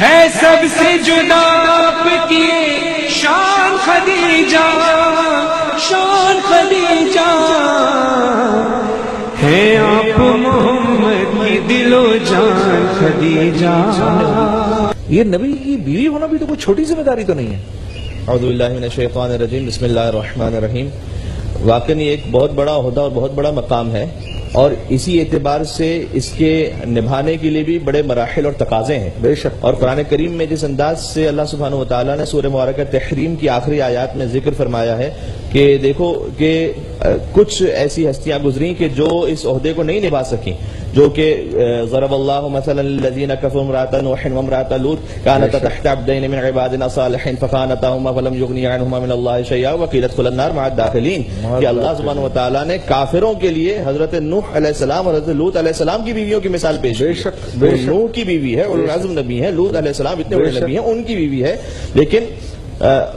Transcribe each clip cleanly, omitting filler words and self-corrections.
ہے سب سے جدا آپ کی شان خدیجہ، شان خدیجہ ہے آپ محمد کی دل و جان خدیجہ۔ یہ نبی کی بیوی ہونا بھی تو کوئی چھوٹی ذمہ داری تو نہیں ہے۔ اعوذ باللہ من الشیطان الرجیم، بسم اللہ الرحمن الرحیم۔ واقعی ایک بہت بڑا عہدہ اور بہت بڑا مقام ہے، اور اسی اعتبار سے اس کے نبھانے کے لیے بھی بڑے مراحل اور تقاضے ہیں بے شک۔ اور قرآن کریم میں جس انداز سے اللہ سبحانہ وتعالیٰ نے سورہ مبارکہ تحریم کی آخری آیات میں ذکر فرمایا ہے کہ دیکھو کہ کچھ ایسی ہستیاں گزری کہ جو اس عہدے کو نہیں نبھا سکیں، جو کہ ضرب اللہ مثلا للذین کفروا امرأۃ نوح وامرأۃ لوط كانتا تحت عبدین من عبادنا صالحین فخانتاہما فلم یغنیا عنہما من اللہ شیئا وقیل ادخلا النار مع الداخلین۔ کہ اللہ سبحانہ وتعالیٰ نے کافروں کے لیے حضرت نوح علیہ السلام اور حضرت لوط علیہ السلام کی بیویوں کی مثال پیش کی۔ بے شک، نوح کی بیوی ہے، اولو العزم نبی ہے، لوط علیہ السلام اتنے بڑے نبی ہیں، ان کی بیوی ہے، لیکن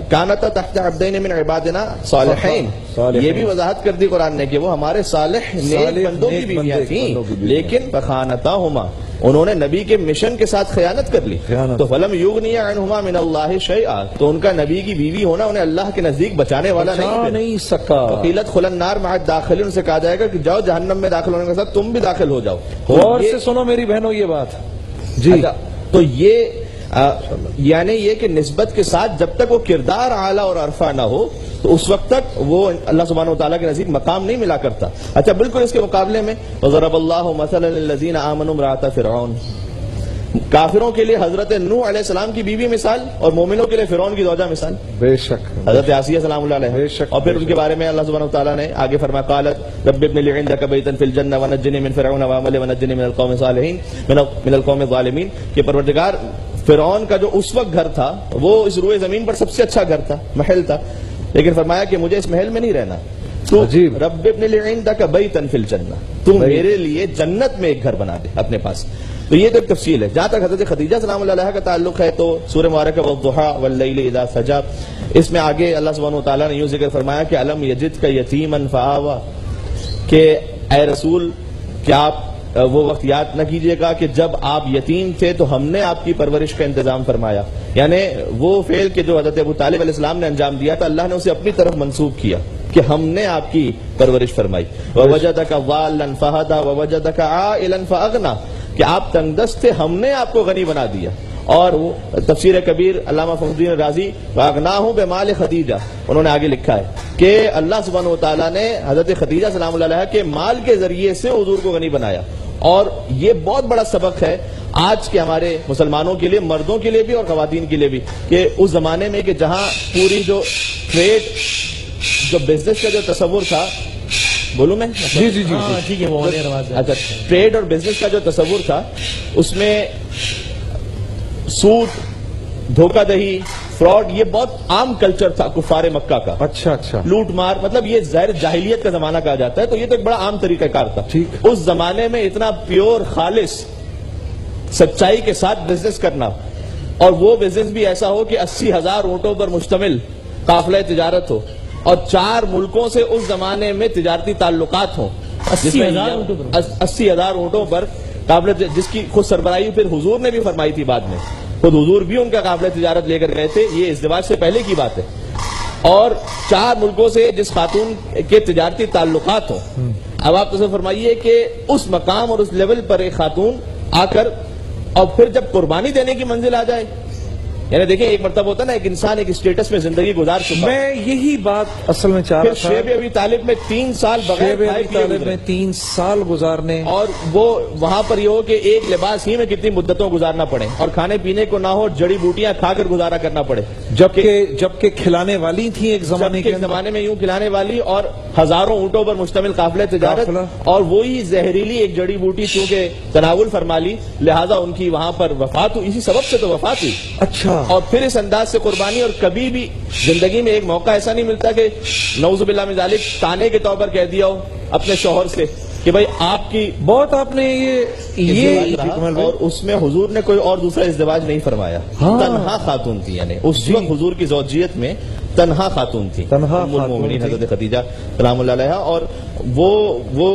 کانتا تحت عبدین من عبادنا صالحین، یہ بھی وضاحت کر دی قرآن نے کہ وہ ہمارے صالح نیک بندوں کی بیویاں تھیں، لیکن فخانتاہما، انہوں نے نبی کے مشن کے ساتھ خیانت کر لی، تو فلم یغنی عنہما من اللہ شیئا، تو ان کا نبی کی بیوی ہونا انہیں اللہ کے نزدیک بچانے والا نہیں سکا۔ وقیل ادخلا النار مع الداخلین، ان سے کہا جائے گا کہ جاؤ جہنم میں داخل ہونے کے ساتھ تم بھی داخل ہو جاؤ۔ غور سے سنو میری بہنوں یہ بات جی۔ تو یہ یعنی یہ کہ نسبت کے ساتھ جب تک وہ کردار اعلیٰ اور عرفہ نہ ہو تو اس وقت تک وہ اللہ سبحانہ وتعالیٰ کے نزدیک مقام نہیں ملا کرتا۔ اچھا بالکل اس کے مقابلے میں وضرب اللہ مثلا للذین آمنوا امرأۃ فرعون، کافروں کے لیے حضرت نوح علیہ السلام کی بیوی مثال اور مومنوں کے لیے فرعون کی زوجہ مثال، بے شک حضرت آسیہ سلام اللہ علیہ۔ اور پھر ان کے بارے میں اللہ سبحانہ وتعالیٰ نے آگے فرمایا قالت رب ابن لی عندک بیتا فی الجنہ ونجنی من فرعون وعملہ ونجنی من القوم الصالحین من القوم الظالمین، کہ پروردگار فرعون کا جو اس وقت گھر تھا وہ اس روئے زمین پر سب سے اچھا گھر تھا، محل تھا، لیکن فرمایا کہ مجھے اس محل میں نہیں رہنا، تو رب ابن لی عندک بیتا فی الجنہ، تو میرے لیے جنت میں ایک گھر بنا دے اپنے پاس۔ تو یہ تو ایک تفصیل ہے۔ جہاں تک حضرت خدیجہ سلام اللہ علیہ کا تعلق ہے تو سورہ مبارکہ والضحیٰ واللیل اذا سجی، اس میں آگے اللہ سبحانہ وتعالیٰ نے یوں ذکر فرمایا کہ الم یجدک یتیما فآویٰ، کہ اے رسول کیا آپ وہ وقت یاد نہ کیجئے گا کہ جب آپ یتیم تھے تو ہم نے آپ کی پرورش کا انتظام فرمایا، یعنی وہ فعل کہ جو حضرت ابو طالب علیہ السلام نے انجام دیا تھا اللہ نے اسے اپنی طرف منسوب کیا کہ ہم نے آپ کی پرورش فرمائی۔ ووجدک ضالا فہدی ووجدک عائلا فاغنی، کہ آپ تنگ دست تھے ہم نے آپ کو غنی بنا دیا۔ اور تفسیر کبیر علامہ فخر الدین رازی واغناہ بمال خدیجہ، انہوں نے آگے لکھا ہے کہ اللہ سبحانہ وتعالیٰ نے حضرت خدیجہ سلام اللہ علیہ کے مال کے ذریعے سے حضور کو غنی بنایا، اور یہ بہت بڑا سبق ہے آج کے ہمارے مسلمانوں کے لیے، مردوں کے لیے بھی اور خواتین کے لیے بھی، کہ اس زمانے میں کہ جہاں پوری جو ٹریڈ جو بزنس کا جو تصور تھا، بولوں میں جی جی جی ٹھیک ہے، اچھا ٹریڈ اور بزنس کا جو تصور تھا اس میں سود، دھوکہ دہی، فراڈ، یہ بہت عام کلچر تھا کفار مکہ کا۔ اچھا لوٹ مار، مطلب یہ ظاہر جاہلیت کا زمانہ کہا جاتا ہے، تو یہ تو ایک بڑا عام طریقہ کار تھا۔ اس زمانے میں اتنا پیور خالص سچائی کے ساتھ بزنس کرنا، اور وہ بزنس بھی ایسا ہو کہ 80,000 اونٹوں پر مشتمل قافلہ تجارت ہو، اور 4 ملکوں سے اس زمانے میں تجارتی تعلقات ہوں، 80,000 اونٹوں پر قافلہ، جس کی خود سربراہی پھر حضور نے بھی فرمائی تھی، بعد میں خود حضور بھی ان کا قافلہ تجارت لے کر گئے تھے، یہ ازدواج سے پہلے کی بات ہے، اور 4 ملکوں سے جس خاتون کے تجارتی تعلقات ہوں۔ اب آپ تصور فرمائیے کہ اس مقام اور اس لیول پر ایک خاتون آ کر اور پھر جب قربانی دینے کی منزل آ جائے، یعنی دیکھیں ایک مرتبہ ہوتا ہے نا ایک انسان ایک اسٹیٹس میں زندگی گزار چکا، میں یہی بات اصل میں چاہ رہا تھا۔ شعیب ابی طالب میں 3 سال بغیر کھائے پیے 3 سال گزارنے، اور وہ وہاں پر یہ ہو کہ ایک لباس ہی میں کتنی مدتوں گزارنا پڑے، اور کھانے پینے کو نہ ہو، جڑی بوٹیاں کھا کر گزارا کرنا پڑے، جبکہ کھلانے والی تھی ایک زمانے میں یوں کھلانے والی، اور ہزاروں اونٹوں پر مشتمل قافلہ تجارت، اور وہی زہریلی ایک جڑی بوٹی چونکہ تناول فرما لی، لہذا ان کی وہاں پر وفات ہوئی، اسی سبب سے تو وفات ہوئی۔ اچھا، اور پھر اس انداز سے قربانی، اور کبھی بھی زندگی میں ایک موقع ایسا نہیں ملتا کہ نعوذ باللہ من ذالک تانے کے طور پر کہہ دیا ہو اپنے شوہر سے کہ بھائی آپ کی بہت آپ نے یہ اور اس میں حضور نے کوئی اور دوسرا ازدواج نہیں فرمایا، تنہا خاتون تھی، یعنی اس وقت حضور کی زوجیت میں تنہا خاتون تھی، ام المومنین حضرت خدیجہ سلام اللہ علیہ، اور وہ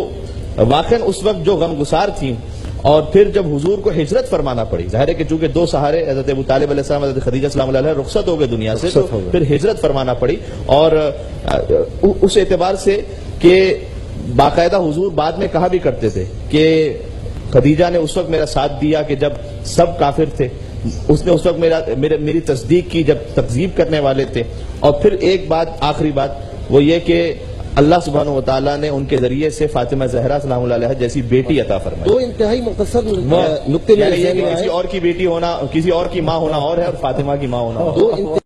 واقعاً اس وقت جو غم گسار تھی اور پھر جب حضور کو ہجرت فرمانا پڑی، ظاہر ہے کہ چونکہ دو سہارے حضرت ابو طالب علیہ السلام، حضرت خدیجہ السلام علیہ رخصت ہو گئے دنیا سے، تو پھر ہجرت فرمانا پڑی. اور اس اعتبار سے کہ باقاعدہ حضور بعد میں کہا بھی کرتے تھے کہ خدیجہ نے اس وقت میرا ساتھ دیا کہ جب سب کافر تھے، اس نے اس وقت میری تصدیق کی جب تکذیب کرنے والے تھے. اور پھر ایک بات، آخری بات وہ یہ کہ اللہ سبحانہ و تعالیٰ نے ان کے ذریعے سے فاطمہ زہرا سلام اللہ علیہ جیسی بیٹی عطا فرمائی. دو انتہائی مختصر نقطے میں کسی اور کی بیٹی ہونا، کسی اور کی ماں ہونا اور ہے، اور فاطمہ کی ماں ہونا اور.